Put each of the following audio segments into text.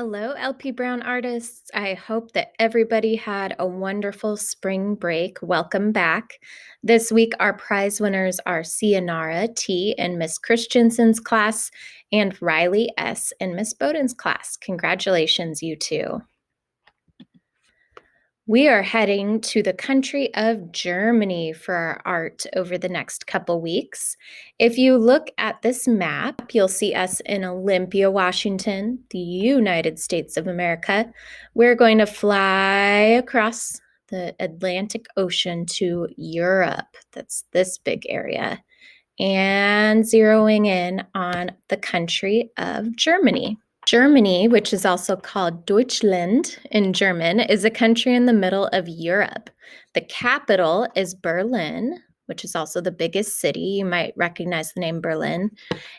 Hello, LP Brown artists. I hope that everybody had a wonderful spring break. Welcome back. This week, our prize winners are Cianara T in Miss Christensen's class and Riley S in Miss Bowden's class. Congratulations, you two. We are heading to the country of Germany for our art over the next couple weeks. If you look at this map, you'll see us in Olympia, Washington, the United States of America. We're going to fly across the Atlantic Ocean to Europe. That's this big area. And zeroing in on the country of Germany. Germany, which is also called Deutschland in German, is a country in the middle of Europe. The capital is Berlin, which is also the biggest city. You might recognize the name Berlin.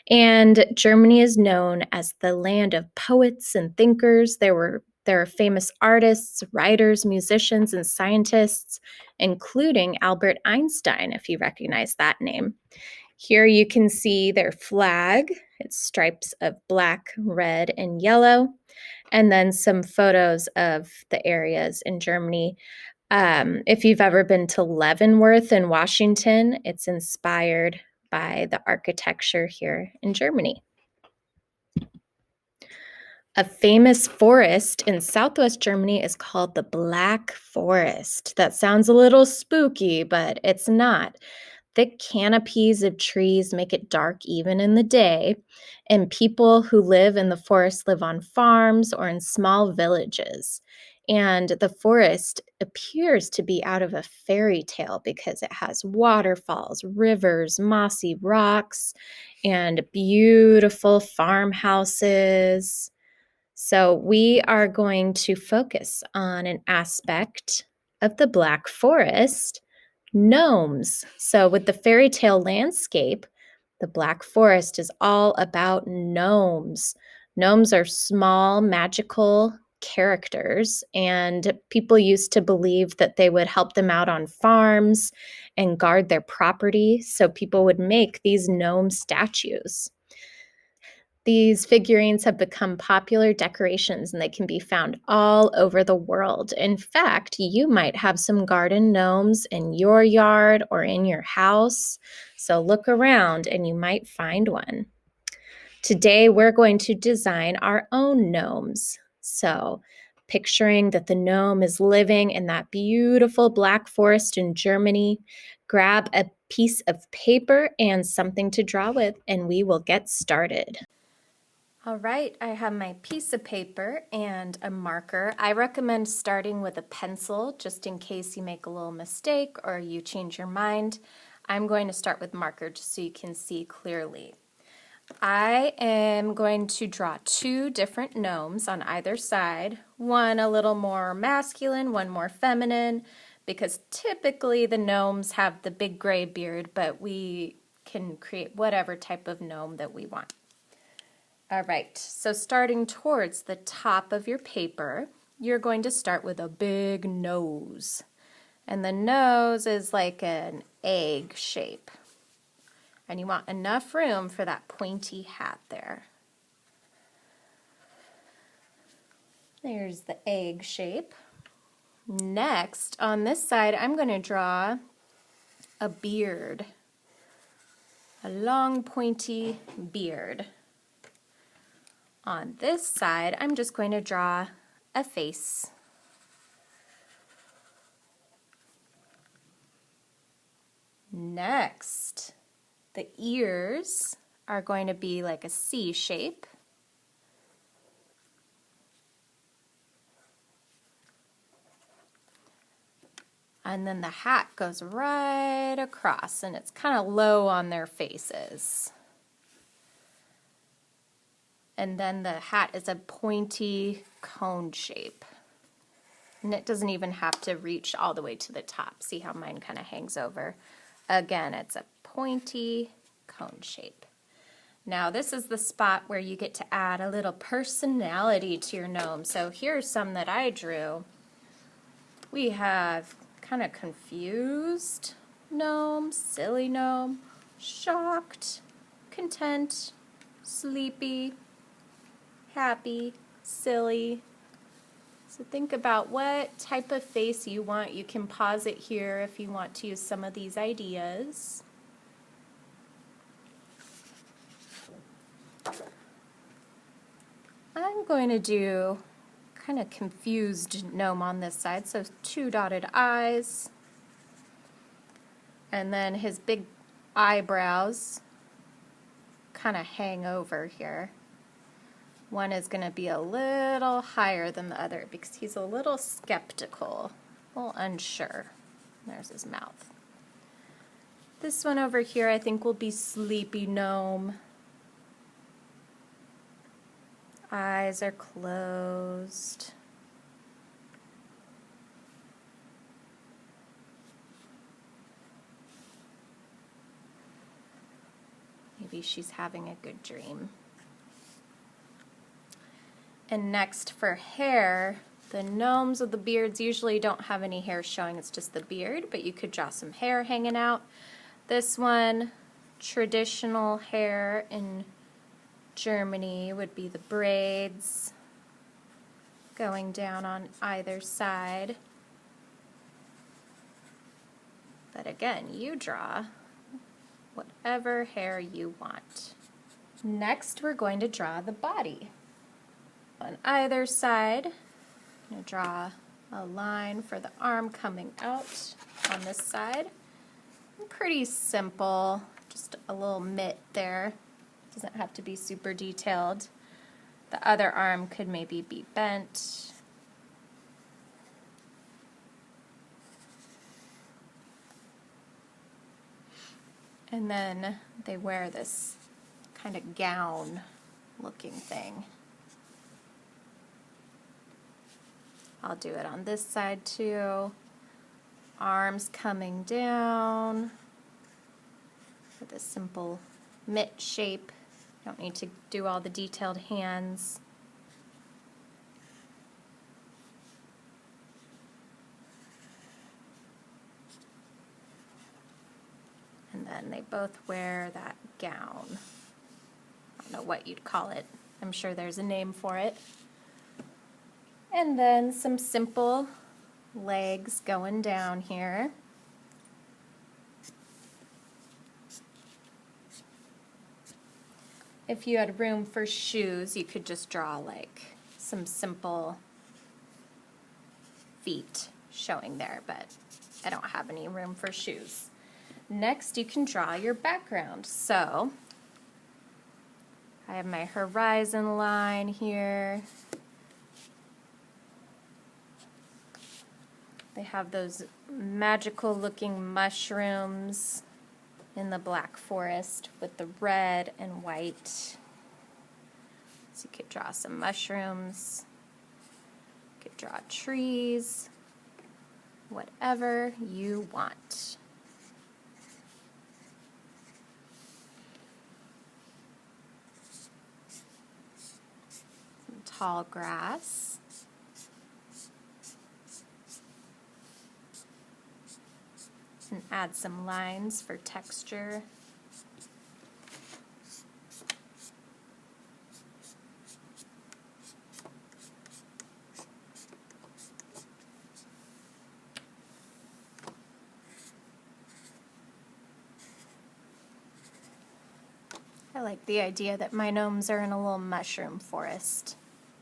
And Germany is known as the land of poets and thinkers. There are famous artists, writers, musicians, and scientists, including Albert Einstein, if you recognize that name. Here you can see their flag. It's stripes of black, red, and yellow, and then some photos of the areas in Germany. If you've ever been to Leavenworth in Washington, it's inspired by the architecture here in Germany. A famous forest in southwest Germany is called the Black Forest. That sounds a little spooky, but it's not. Thick canopies of trees make it dark even in the day, and people who live in the forest live on farms or in small villages. And the forest appears to be out of a fairy tale because it has waterfalls, rivers, mossy rocks, and beautiful farmhouses. So, we are going to focus on an aspect of the Black Forest, gnomes. So, with the fairy tale landscape, the Black Forest is all about gnomes. Gnomes are small, magical characters, and people used to believe that they would help them out on farms and guard their property. So, people would make these gnome statues. These figurines have become popular decorations and they can be found all over the world. In fact, you might have some garden gnomes in your yard or in your house. So look around and you might find one. Today, we're going to design our own gnomes. So, picturing that the gnome is living in that beautiful black forest in Germany, grab a piece of paper and something to draw with, and we will get started. All right, I have my piece of paper and a marker. I recommend starting with a pencil just in case you make a little mistake or you change your mind. I'm going to start with marker just so you can see clearly. I am going to draw two different gnomes on either side, one a little more masculine, one more feminine, because typically the gnomes have the big gray beard, but we can create whatever type of gnome that we want. All right, so starting towards the top of your paper, you're going to start with a big nose. And the nose is like an egg shape. And you want enough room for that pointy hat there. There's the egg shape. Next, on this side, I'm going to draw a beard. A long pointy beard. On this side, I'm just going to draw a face. Next, the ears are going to be like a C shape. And then the hat goes right across, and it's kind of low on their faces. And then the hat is a pointy cone shape. And it doesn't even have to reach all the way to the top. See how mine kind of hangs over? Again, it's a pointy cone shape. Now this is the spot where you get to add a little personality to your gnome. So here's some that I drew. We have kind of confused gnome, silly gnome, shocked, content, sleepy, happy, silly. So think about what type of face you want. You can pause it here if you want to use some of these ideas. I'm going to do kind of confused gnome on this side, so 2 dotted eyes, and then his big eyebrows kind of hang over here. One is going to be a little higher than the other because he's a little skeptical, a little unsure. There's his mouth. This one over here I think will be Sleepy Gnome. Eyes are closed. Maybe she's having a good dream. And next for hair, the gnomes with the beards usually don't have any hair showing, it's just the beard, but you could draw some hair hanging out. This one, traditional hair in Germany, would be the braids going down on either side. But again, you draw whatever hair you want. Next, we're going to draw the body. On either side, I'm going to draw a line for the arm coming out on this side. Pretty simple, just a little mitt there. Doesn't have to be super detailed. The other arm could maybe be bent. And then they wear this kind of gown looking thing. I'll do it on this side too. Arms coming down with a simple mitt shape. Don't need to do all the detailed hands. And then they both wear that gown. I don't know what you'd call it. I'm sure there's a name for it. And then some simple legs going down here. If you had room for shoes, you could just draw like some simple feet showing there, but I don't have any room for shoes. Next, you can draw your background. So I have my horizon line here. They have those magical looking mushrooms in the Black Forest with the red and white. So you could draw some mushrooms, you could draw trees, whatever you want. Some tall grass. And add some lines for texture. I like the idea that my gnomes are in a little mushroom forest.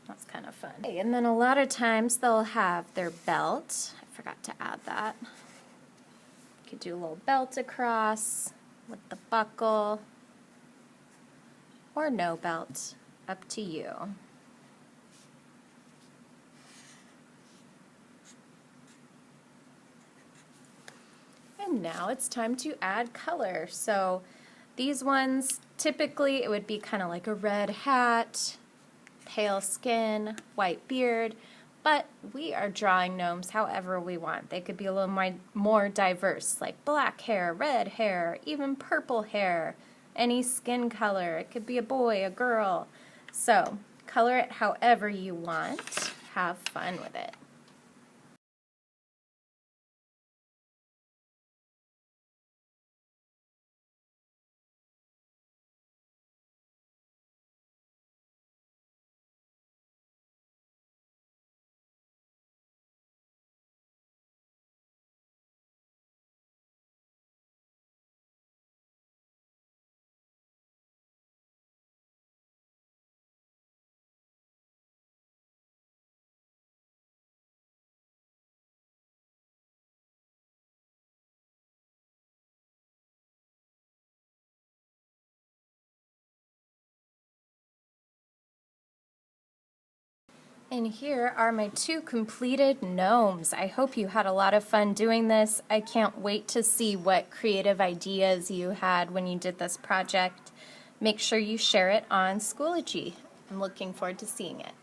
That's kind of fun. Okay, and then a lot of times they'll have their belt. I forgot to add that. You could do a little belt across with the buckle, or no belt, up to you. And now it's time to add color. So these ones, typically it would be kind of like a red hat, pale skin, white beard, but we are drawing gnomes however we want. They could be a little more diverse, like black hair, red hair, even purple hair, any skin color. It could be a boy, a girl. So color it however you want. Have fun with it. And here are my 2 completed gnomes. I hope you had a lot of fun doing this. I can't wait to see what creative ideas you had when you did this project. Make sure you share it on Schoology. I'm looking forward to seeing it.